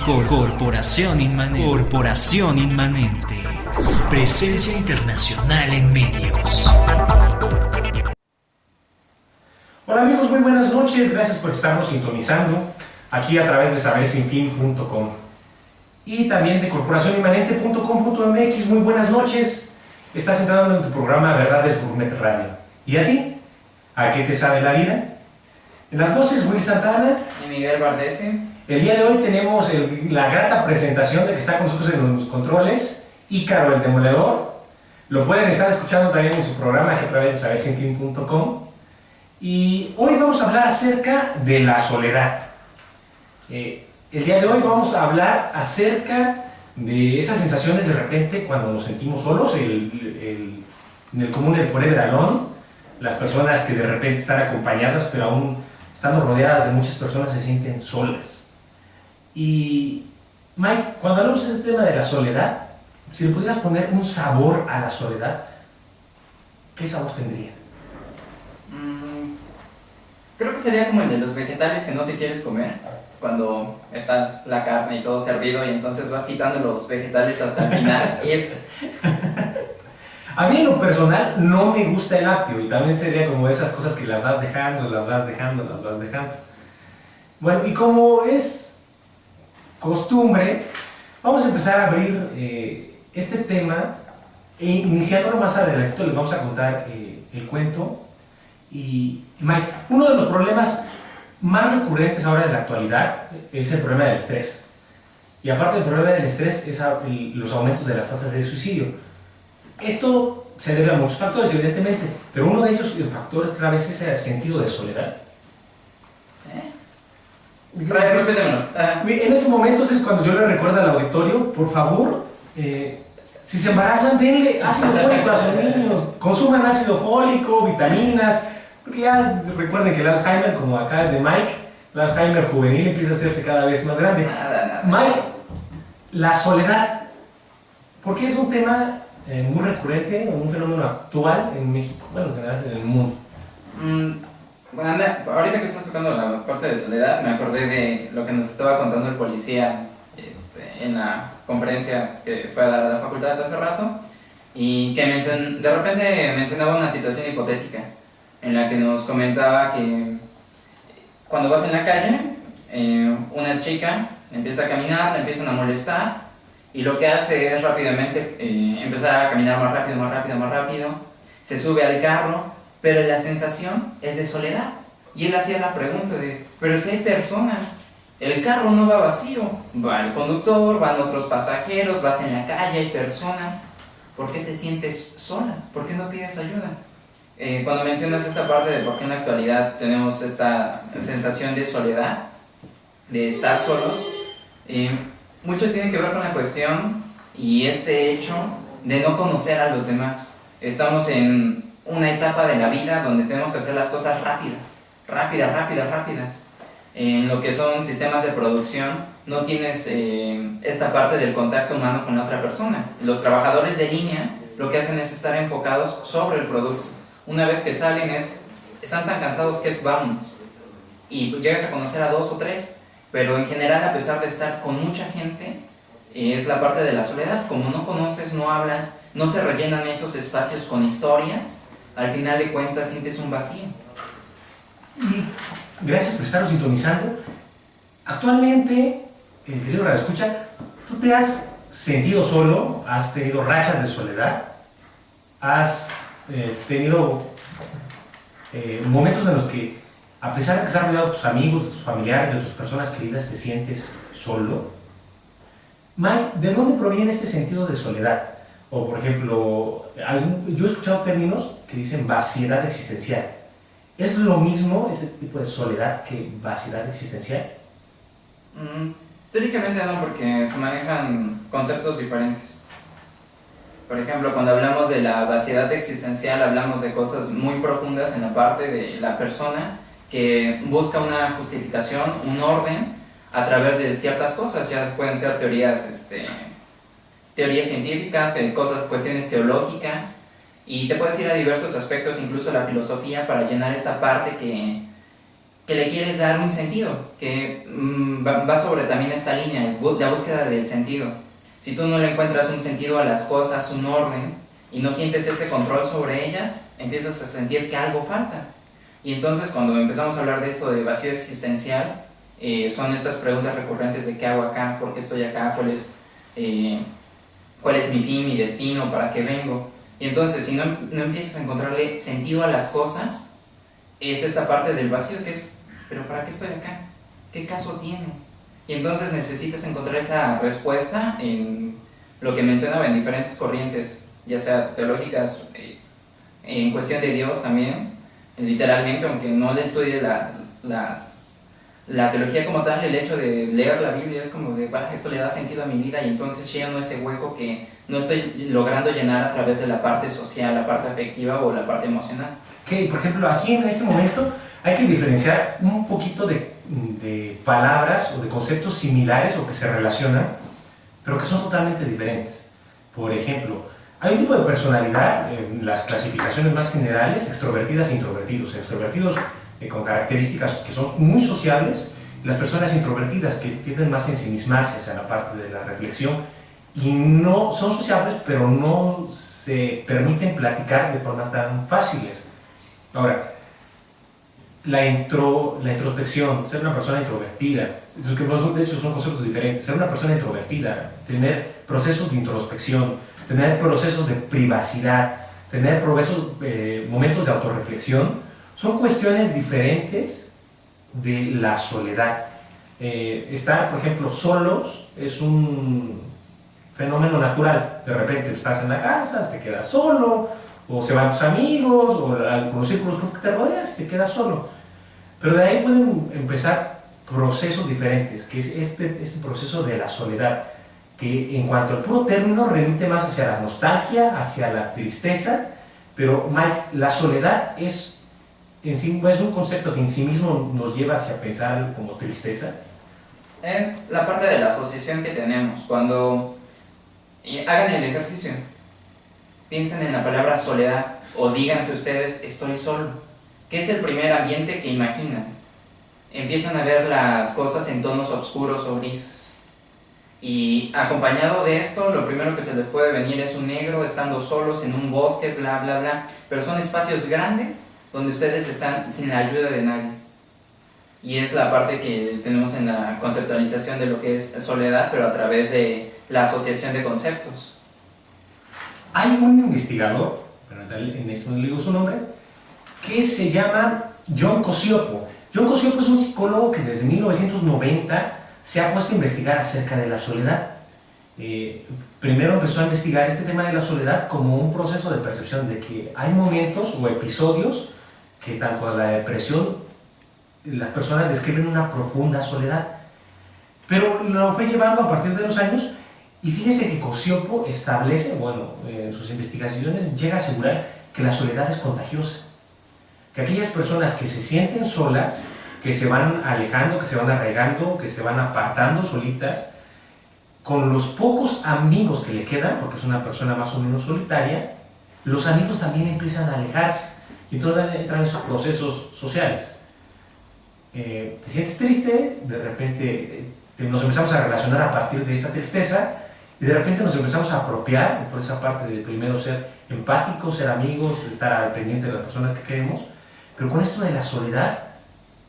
Corporación Inmanente. Presencia internacional en medios. Hola amigos, muy buenas noches. Gracias por estarnos sintonizando aquí a través de sabersinfin.com y también de corporacioninmanente.com.mx. Muy buenas noches. Estás entrando en tu programa Verdades Gourmet Radio. ¿Y a ti? ¿A qué te sabe la vida? En las voces Will Santana y Miguel Bardesi. El día de hoy tenemos la grata presentación de que está con nosotros en los controles Ícaro el Demoledor. Lo pueden estar escuchando también en su programa aquí a través de sabersinfin.com. Y hoy vamos a hablar acerca de la soledad. El día de hoy vamos a hablar acerca de esas sensaciones de repente cuando nos sentimos solos, en el común del Forever Alone, las personas que de repente están acompañadas pero aún estando rodeadas de muchas personas se sienten solas. Y Mike, cuando hablamos de este tema de la soledad, si le pudieras poner un sabor a la soledad, ¿qué sabor tendría? Creo que sería como el de los vegetales que no te quieres comer, cuando está la carne y todo servido y entonces vas quitando los vegetales hasta el final. Y es... A mí en lo personal no me gusta el apio y también sería como esas cosas que las vas dejando. Bueno, y como es costumbre, vamos a empezar a abrir este tema e iniciándolo más adelante. Les vamos a contar el cuento. Y Mike, uno de los problemas más recurrentes ahora en la actualidad es el problema del estrés. Y aparte del problema del estrés es los aumentos de las tasas de suicidio. Esto se debe a muchos factores, evidentemente, pero uno de ellos, el factor clave, es ese sentido de soledad. Respétemelo. En estos momentos es cuando yo le recuerdo al auditorio, por favor, si se embarazan, denle ácido fólico a sus niños, consuman ácido fólico, vitaminas, porque ya recuerden que el Alzheimer, como acá el de Mike, el Alzheimer juvenil empieza a hacerse cada vez más grande. Mike, la soledad, porque es un tema muy recurrente, un fenómeno actual en México, bueno, en general en el mundo. Bueno, ahorita que estás tocando la parte de soledad, me acordé de lo que nos estaba contando el policía en la conferencia que fue a dar a la facultad hace rato, y que de repente mencionaba una situación hipotética en la que nos comentaba que cuando vas en la calle, una chica empieza a caminar, la empiezan a molestar, y lo que hace es rápidamente empezar a caminar más rápido, se sube al carro, pero la sensación es de soledad. Y él hacía la pregunta de, pero si hay personas, el carro no va vacío, va el conductor, van otros pasajeros, vas en la calle, hay personas, ¿por qué te sientes sola? ¿Por qué no pides ayuda? Cuando mencionas esta parte de por qué en la actualidad tenemos esta sensación de soledad, de estar solos, mucho tiene que ver con la cuestión y este hecho de no conocer a los demás. Estamos en una etapa de la vida donde tenemos que hacer las cosas rápidas. En lo que son sistemas de producción no tienes esta parte del contacto humano con la otra persona. Los trabajadores de línea lo que hacen es estar enfocados sobre el producto. Una vez que salen están tan cansados que es vámonos. Y llegas a conocer a 2 o 3, pero en general, a pesar de estar con mucha gente, es la parte de la soledad. Como no conoces, no hablas, no se rellenan esos espacios con historias, al final de cuentas sientes un vacío. Y gracias por estarnos sintonizando. Actualmente, querido radioescucha, ¿tú te has sentido solo? ¿Has tenido rachas de soledad? ¿Has tenido momentos en los que, a pesar de que estás rodeado de tus amigos, de tus familiares, de tus personas queridas, te sientes solo? Mike, ¿de dónde proviene este sentido de soledad? O, por ejemplo, yo he escuchado términos que dicen vaciedad existencial. ¿Es lo mismo ese tipo de soledad que vaciedad existencial? Teóricamente no, porque se manejan conceptos diferentes. Por ejemplo, cuando hablamos de la vaciedad existencial, hablamos de cosas muy profundas en la parte de la persona que busca una justificación, un orden, a través de ciertas cosas. Ya pueden ser teorías científicas, cuestiones teológicas, y te puedes ir a diversos aspectos, incluso la filosofía, para llenar esta parte que le quieres dar un sentido, que va sobre también esta línea, la búsqueda del sentido. Si tú no le encuentras un sentido a las cosas, un orden, y no sientes ese control sobre ellas, empiezas a sentir que algo falta. Y entonces cuando empezamos a hablar de esto de vacío existencial, son estas preguntas recurrentes de qué hago acá, por qué estoy acá, cuál es mi fin, mi destino, para qué vengo. Y entonces si no empiezas a encontrarle sentido a las cosas, es esta parte del vacío que es, pero ¿para qué estoy acá? ¿Qué caso tiene? Y entonces necesitas encontrar esa respuesta en lo que mencionaba en diferentes corrientes, ya sea teológicas, en cuestión de Dios también, literalmente, aunque no le estudie la teología como tal, el hecho de leer la Biblia es como de, esto le da sentido a mi vida y entonces lleno ese hueco que no estoy logrando llenar a través de la parte social, la parte afectiva o la parte emocional. Ok, por ejemplo, aquí en este momento hay que diferenciar un poquito de palabras o de conceptos similares o que se relacionan, pero que son totalmente diferentes. Por ejemplo, hay un tipo de personalidad, en las clasificaciones más generales, extrovertidas e introvertidos. Extrovertidos con características que son muy sociables, y las personas introvertidas que tienden más a ensimismarse hacia la parte de la reflexión y no son sociables, pero no se permiten platicar de formas tan fáciles. Ahora, la introspección, ser una persona introvertida, de hecho son conceptos diferentes. Ser una persona introvertida, tener procesos de introspección, tener procesos de privacidad, tener momentos de autorreflexión, son cuestiones diferentes de la soledad. Estar, por ejemplo, solos es un fenómeno natural. De repente estás en la casa, te quedas solo, o se van tus amigos, o con los círculos que te rodeas, te quedas solo. Pero de ahí pueden empezar procesos diferentes, que es este proceso de la soledad, que en cuanto al puro término remite más hacia la nostalgia, hacia la tristeza, pero Mike, la soledad es un concepto que en sí mismo nos lleva hacia pensar como tristeza. Es la parte de la asociación que tenemos. Cuando hagan el ejercicio, piensen en la palabra soledad o díganse ustedes, estoy solo. ¿Qué es el primer ambiente que imaginan? Empiezan a ver las cosas en tonos oscuros o grises. Y acompañado de esto, lo primero que se les puede venir es un negro estando solos en un bosque, bla, bla, bla. Pero son espacios grandes donde ustedes están sin la ayuda de nadie. Y es la parte que tenemos en la conceptualización de lo que es soledad, pero a través de la asociación de conceptos. Hay un investigador, en este no le digo su nombre, que se llama John Cacioppo. John Cacioppo es un psicólogo que desde 1990 se ha puesto a investigar acerca de la soledad. Primero empezó a investigar este tema de la soledad como un proceso de percepción de que hay momentos o episodios que tanto a la depresión las personas describen una profunda soledad, pero lo fue llevando a partir de los años y fíjese que Cacioppo establece, en sus investigaciones llega a asegurar que la soledad es contagiosa, que aquellas personas que se sienten solas, que se van alejando, que se van arraigando, que se van apartando solitas, con los pocos amigos que le quedan, porque es una persona más o menos solitaria, los amigos también empiezan a alejarse. Y entonces entran esos procesos sociales. Te sientes triste, de repente nos empezamos a relacionar a partir de esa tristeza y de repente nos empezamos a apropiar por esa parte de primero ser empáticos, ser amigos, estar al pendiente de las personas que queremos. Pero con esto de la soledad,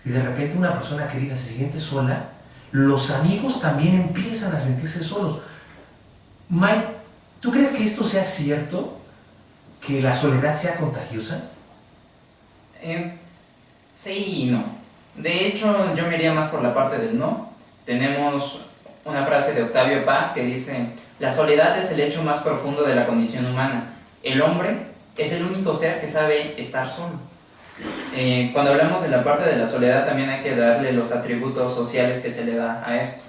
si de repente una persona querida se siente sola, los amigos también empiezan a sentirse solos. Mike, ¿tú crees que esto sea cierto? ¿Que la soledad sea contagiosa? Sí y no. De hecho, yo me iría más por la parte del no. Tenemos una frase de Octavio Paz que dice: la soledad es el hecho más profundo de la condición humana. El hombre es el único ser que sabe estar solo. Cuando hablamos de la parte de la soledad, también hay que darle los atributos sociales que se le da a esto.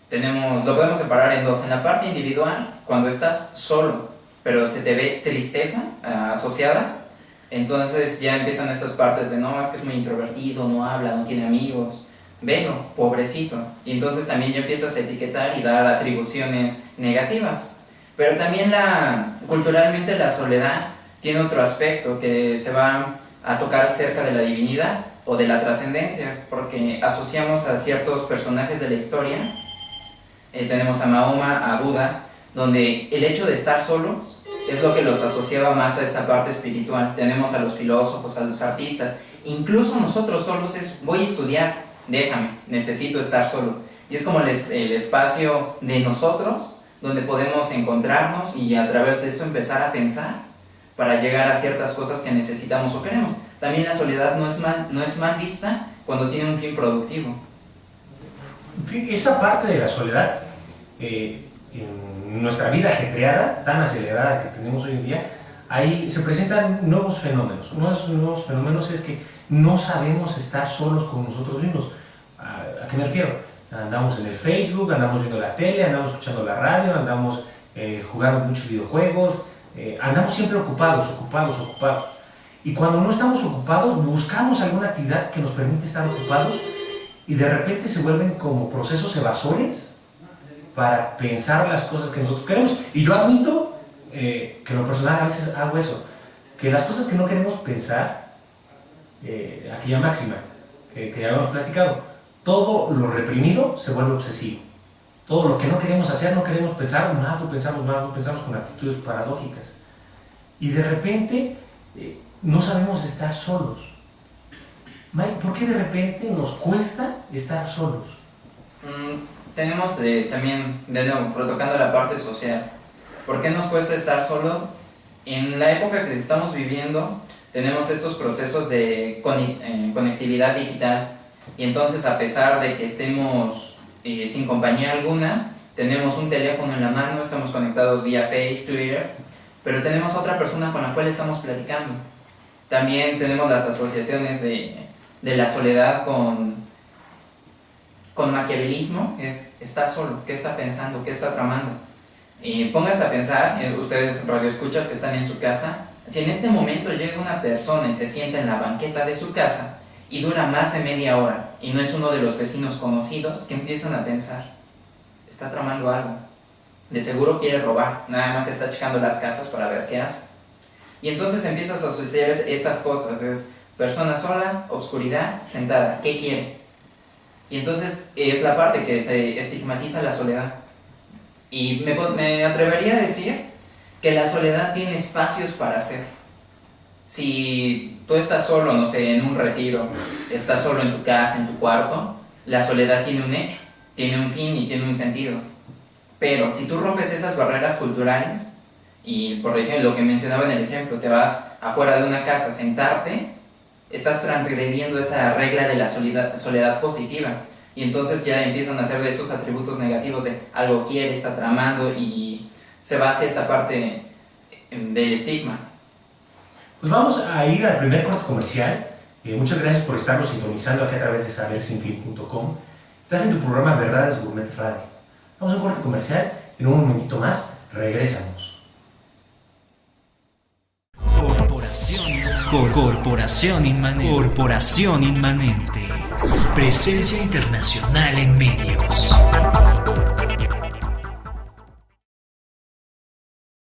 Lo podemos separar en dos. En la parte individual, cuando estás solo, pero se te ve tristeza asociada, entonces ya empiezan estas partes de no, es que es muy introvertido, no habla, no tiene amigos, velo, pobrecito. Y entonces también ya empiezas a etiquetar y dar atribuciones negativas. Pero también culturalmente la soledad tiene otro aspecto que se va a tocar cerca de la divinidad, o de la trascendencia, porque asociamos a ciertos personajes de la historia. Tenemos a Mahoma, a Buda, donde el hecho de estar solos es lo que los asociaba más a esta parte espiritual. Tenemos a los filósofos, a los artistas, incluso nosotros solos es, voy a estudiar, déjame, necesito estar solo. Y es como el espacio de nosotros, donde podemos encontrarnos y a través de esto empezar a pensar para llegar a ciertas cosas que necesitamos o queremos. También la soledad no es mal vista cuando tiene un fin productivo. Esa parte de la soledad, en nuestra vida ajetreada, tan acelerada que tenemos hoy en día, ahí se presentan nuevos fenómenos. Uno de esos nuevos fenómenos es que no sabemos estar solos con nosotros mismos. ¿A qué me refiero? Andamos en el Facebook, andamos viendo la tele, andamos escuchando la radio, andamos jugando muchos videojuegos, andamos siempre ocupados. Y cuando no estamos ocupados, buscamos alguna actividad que nos permite estar ocupados y de repente se vuelven como procesos evasores para pensar las cosas que nosotros queremos. Y yo admito que en lo personal a veces hago eso, que las cosas que no queremos pensar, aquella máxima que ya hemos platicado, todo lo reprimido se vuelve obsesivo. Todo lo que no queremos hacer, no queremos pensar, más lo pensamos con actitudes paradójicas. Y de repente no sabemos estar solos. Mike, ¿por qué de repente nos cuesta estar solos? Tenemos también, de nuevo, tocando la parte social. ¿Por qué nos cuesta estar solo? En la época que estamos viviendo, tenemos estos procesos de conectividad digital. Y entonces, a pesar de que estemos sin compañía alguna, tenemos un teléfono en la mano, estamos conectados vía Face, Twitter, pero tenemos otra persona con la cual estamos platicando. También tenemos las asociaciones de la soledad con maquiavelismo, es estar solo, qué está pensando, qué está tramando. Pónganse a pensar, ustedes radioescuchas que están en su casa, si en este momento llega una persona y se sienta en la banqueta de su casa y dura más de media hora y no es uno de los vecinos conocidos, ¿qué empiezan a pensar? Está tramando algo. De seguro quiere robar, nada más está checando las casas para ver qué hace. Y entonces empiezas a asociar estas cosas, es persona sola, obscuridad, sentada, ¿qué quiere? Y entonces es la parte que se estigmatiza la soledad. Y me atrevería a decir que la soledad tiene espacios para ser. Si tú estás solo, no sé, en un retiro, estás solo en tu casa, en tu cuarto, la soledad tiene un hecho, tiene un fin y tiene un sentido. Pero si tú rompes esas barreras culturales, y por ejemplo, lo que mencionaba en el ejemplo, te vas afuera de una casa a sentarte, estás transgrediendo esa regla de la soledad positiva. Y entonces ya empiezan a hacer estos atributos negativos de algo quiere, está tramando y se va hacia esta parte del estigma. Pues vamos a ir al primer corte comercial. Muchas gracias por estarnos sintonizando aquí a través de sabersinfin.com. Estás en tu programa Verdades Gourmet Radio. Vamos a un corte comercial. En un momentito más regresamos. Corporación Inmanente. Presencia internacional en medios.